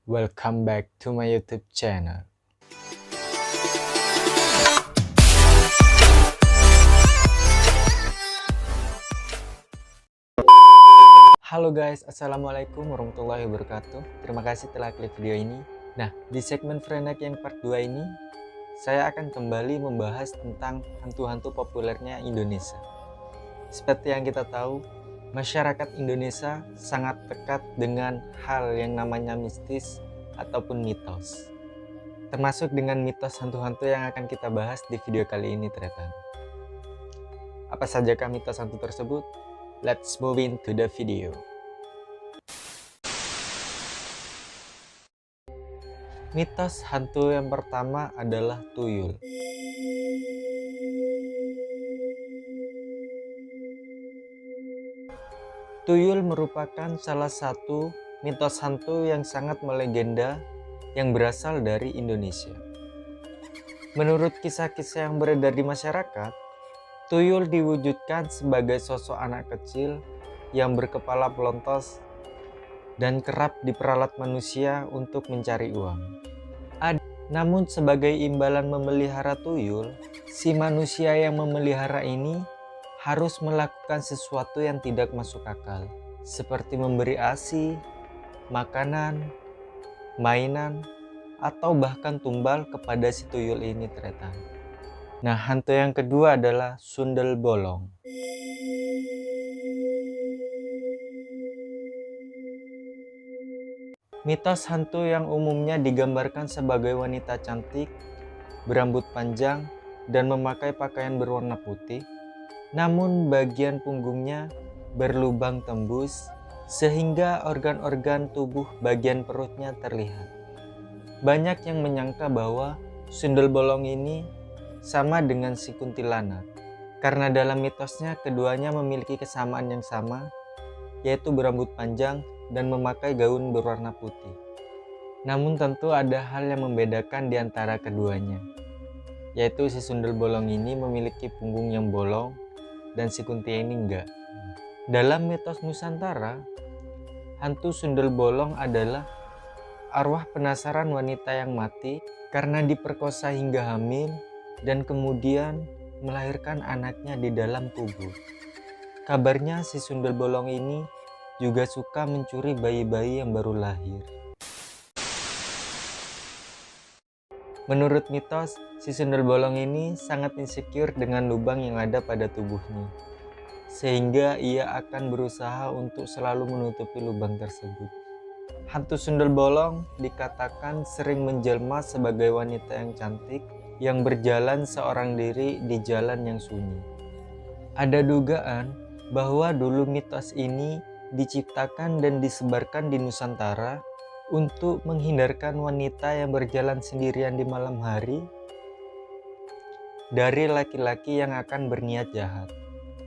Welcome back to my YouTube channel. Halo guys, assalamualaikum warahmatullahi wabarakatuh. Terima kasih telah klik video ini. Nah, di segmen Frenak yang part 2 ini, saya akan kembali membahas tentang hantu-hantu populernya Indonesia. Seperti yang kita tahu, masyarakat Indonesia sangat dekat dengan hal yang namanya mistis ataupun mitos. Termasuk dengan mitos hantu-hantu yang akan kita bahas di video kali ini, teman-teman. Apa sajakah mitos hantu tersebut? Let's move into the video. Mitos hantu yang pertama adalah tuyul. Tuyul merupakan salah satu mitos hantu yang sangat melegenda yang berasal dari Indonesia. Menurut kisah-kisah yang beredar di masyarakat, tuyul diwujudkan sebagai sosok anak kecil yang berkepala pelontos dan kerap diperalat manusia untuk mencari uang. Namun sebagai imbalan memelihara tuyul, si manusia yang memelihara ini harus melakukan sesuatu yang tidak masuk akal, seperti memberi ASI, makanan, mainan, atau bahkan tumbal kepada si tuyul ini, teretan. Nah, hantu yang kedua adalah sundel bolong. Mitos hantu yang umumnya digambarkan sebagai wanita cantik, berambut panjang, dan memakai pakaian berwarna putih. Namun bagian punggungnya berlubang tembus sehingga organ-organ tubuh bagian perutnya terlihat. Banyak yang menyangka bahwa sundel bolong ini sama dengan si kuntilanak, karena dalam mitosnya keduanya memiliki kesamaan yang sama, yaitu berambut panjang dan memakai gaun berwarna putih. Namun tentu ada hal yang membedakan di antara keduanya, yaitu si sundel bolong ini memiliki punggung yang bolong dan si kunti ini enggak. Dalam mitos Nusantara, hantu sundel bolong adalah arwah penasaran wanita yang mati karena diperkosa hingga hamil dan kemudian melahirkan anaknya di dalam tubuh. Kabarnya si sundel bolong ini juga suka mencuri bayi-bayi yang baru lahir. Menurut mitos, si sundel bolong ini sangat insecure dengan lubang yang ada pada tubuhnya, sehingga ia akan berusaha untuk selalu menutupi lubang tersebut. Hantu sundel bolong dikatakan sering menjelma sebagai wanita yang cantik yang berjalan seorang diri di jalan yang sunyi. Ada dugaan bahwa dulu mitos ini diciptakan dan disebarkan di Nusantara untuk menghindarkan wanita yang berjalan sendirian di malam hari dari laki-laki yang akan berniat jahat,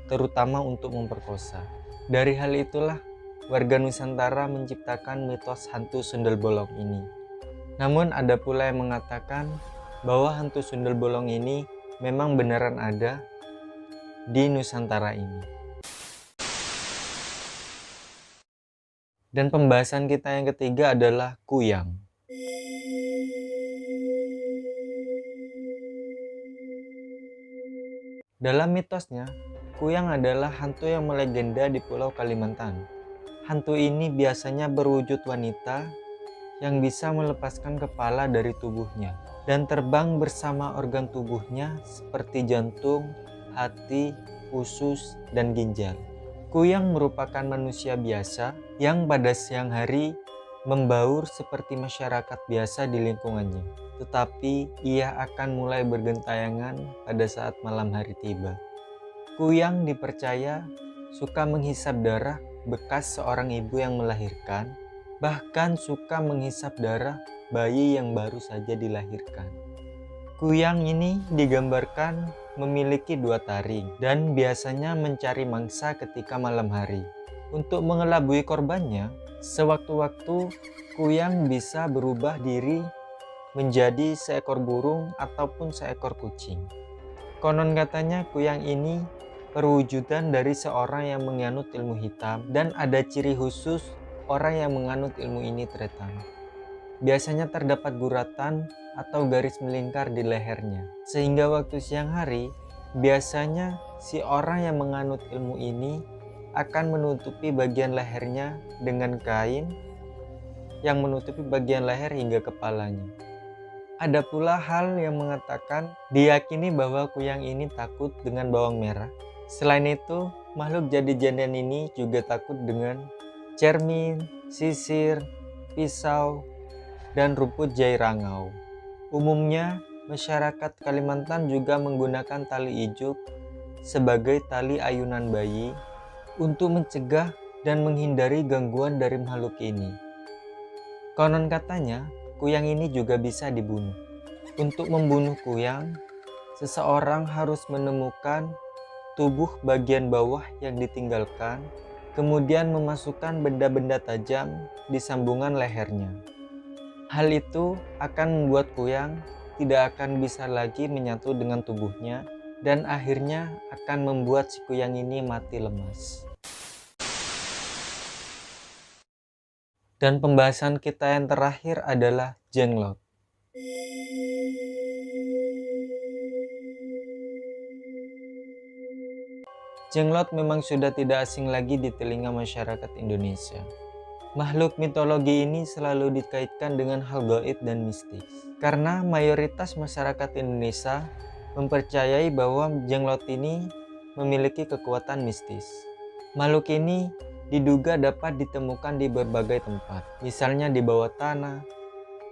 terutama untuk memperkosa. Dari hal itulah warga Nusantara menciptakan mitos hantu sundel bolong ini. Namun ada pula yang mengatakan bahwa hantu sundel bolong ini memang beneran ada di Nusantara ini. Dan pembahasan kita yang ketiga adalah kuyang. Dalam mitosnya, kuyang adalah hantu yang melegenda di Pulau Kalimantan. Hantu ini biasanya berwujud wanita yang bisa melepaskan kepala dari tubuhnya dan terbang bersama organ tubuhnya seperti jantung, hati, usus, dan ginjal. Kuyang merupakan manusia biasa yang pada siang hari membaur seperti masyarakat biasa di lingkungannya. Tetapi ia akan mulai bergentayangan pada saat malam hari tiba. Kuyang dipercaya suka menghisap darah bekas seorang ibu yang melahirkan, bahkan suka menghisap darah bayi yang baru saja dilahirkan. Kuyang ini digambarkan memiliki 2 taring dan biasanya mencari mangsa ketika malam hari. Untuk mengelabui korbannya, sewaktu-waktu kuyang bisa berubah diri menjadi seekor burung ataupun seekor kucing. Konon katanya kuyang ini perwujudan dari seorang yang menganut ilmu hitam dan ada ciri khusus orang yang menganut ilmu ini, teretan. biasanya terdapat guratan atau garis melingkar di lehernya. Sehingga waktu siang hari, biasanya si orang yang menganut ilmu ini akan menutupi bagian lehernya dengan kain yang menutupi bagian leher hingga kepalanya. Ada pula hal yang mengatakan diyakini bahwa kuyang ini takut dengan bawang merah. Selain itu, makhluk jadi-jadian ini juga takut dengan cermin, sisir, pisau, dan rumput jairangau. Umumnya, masyarakat Kalimantan juga menggunakan tali ijuk sebagai tali ayunan bayi untuk mencegah dan menghindari gangguan dari makhluk ini. Konon katanya, kuyang ini juga bisa dibunuh. Untuk membunuh kuyang, seseorang harus menemukan tubuh bagian bawah yang ditinggalkan, kemudian memasukkan benda-benda tajam di sambungan lehernya. Hal itu akan membuat kuyang tidak akan bisa lagi menyatu dengan tubuhnya dan akhirnya akan membuat si kuyang ini mati lemas. Dan pembahasan kita yang terakhir adalah jenglot. Jenglot memang sudah tidak asing lagi di telinga masyarakat Indonesia. Makhluk mitologi ini selalu dikaitkan dengan hal gaib dan mistis. Karena mayoritas masyarakat Indonesia mempercayai bahwa jenglot ini memiliki kekuatan mistis. Makhluk ini diduga dapat ditemukan di berbagai tempat, misalnya di bawah tanah,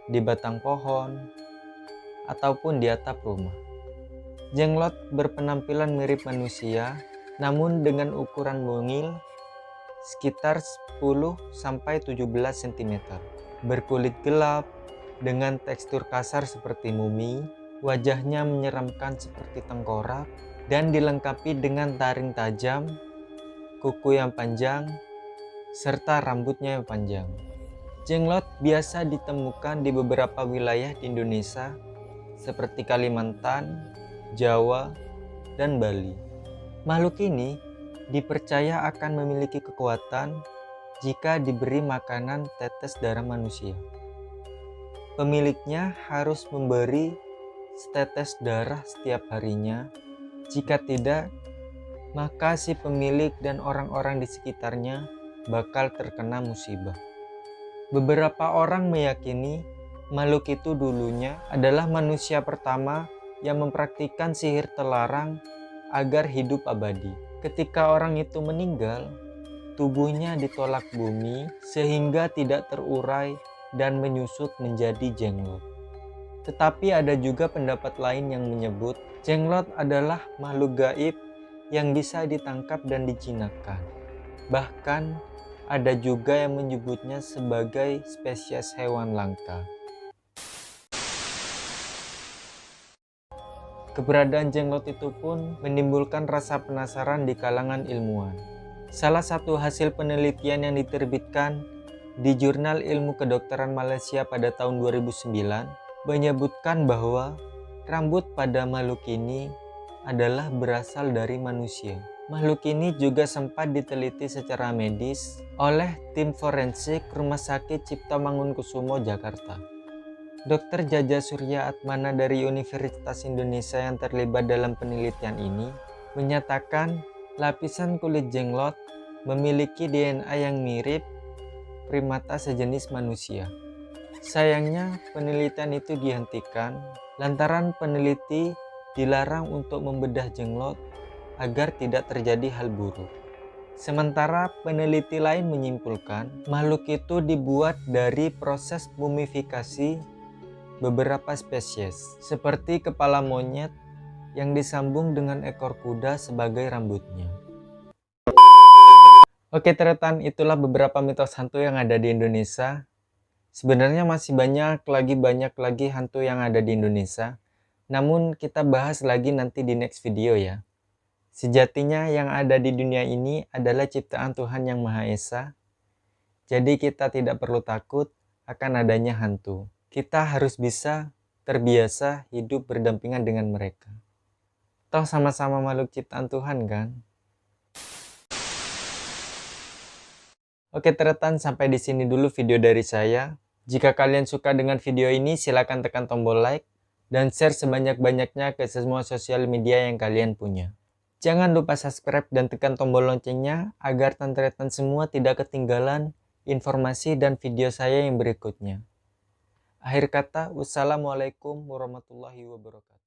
di batang pohon, ataupun di atap rumah. Jenglot berpenampilan mirip manusia, namun dengan ukuran mungil sekitar 10-17 cm. Berkulit gelap, dengan tekstur kasar seperti mumi, wajahnya menyeramkan seperti tengkorak, dan dilengkapi dengan taring tajam, kuku yang panjang, serta rambutnya yang panjang. Jenglot biasa ditemukan di beberapa wilayah di Indonesia seperti Kalimantan, Jawa, dan Bali. Makhluk ini dipercaya akan memiliki kekuatan jika diberi makanan tetes darah manusia. Pemiliknya harus memberi setetes darah setiap harinya. Jika tidak, maka si pemilik dan orang-orang di sekitarnya bakal terkena musibah. Beberapa orang meyakini makhluk itu dulunya adalah manusia pertama yang mempraktikkan sihir terlarang agar hidup abadi. Ketika orang itu meninggal, tubuhnya ditolak bumi sehingga tidak terurai dan menyusut menjadi jenglot. Tetapi ada juga pendapat lain yang menyebut jenglot adalah makhluk gaib yang bisa ditangkap dan dijinakkan. Bahkan ada juga yang menyebutnya sebagai spesies hewan langka. Keberadaan jenglot itu pun menimbulkan rasa penasaran di kalangan ilmuwan. Salah satu hasil penelitian yang diterbitkan di Jurnal Ilmu Kedokteran Malaysia pada tahun 2009 menyebutkan bahwa rambut pada makhluk ini adalah berasal dari manusia. Makhluk ini juga sempat diteliti secara medis oleh tim forensik Rumah Sakit Cipto Mangunkusumo, Jakarta. Dr. Jaja Surya Atmana dari Universitas Indonesia yang terlibat dalam penelitian ini menyatakan lapisan kulit jenglot memiliki DNA yang mirip primata sejenis manusia. Sayangnya, penelitian itu dihentikan lantaran peneliti dilarang untuk membedah jenglot agar tidak terjadi hal buruk. Sementara peneliti lain menyimpulkan makhluk itu dibuat dari proses mumifikasi beberapa spesies, seperti kepala monyet yang disambung dengan ekor kuda sebagai rambutnya. Oke teretan, itulah beberapa mitos hantu yang ada di Indonesia. Sebenarnya masih banyak lagi hantu yang ada di Indonesia. Namun kita bahas lagi nanti di next video ya. Sejatinya yang ada di dunia ini adalah ciptaan Tuhan Yang Maha Esa. Jadi kita tidak perlu takut akan adanya hantu. Kita harus bisa terbiasa hidup berdampingan dengan mereka. Toh sama-sama makhluk ciptaan Tuhan kan? Oke teretan, sampai di sini dulu video dari saya. Jika kalian suka dengan video ini, silakan tekan tombol like dan share sebanyak-banyaknya ke semua sosial media yang kalian punya. Jangan lupa subscribe dan tekan tombol loncengnya agar Tantretan semua tidak ketinggalan informasi dan video saya yang berikutnya. Akhir kata, wassalamualaikum warahmatullahi wabarakatuh.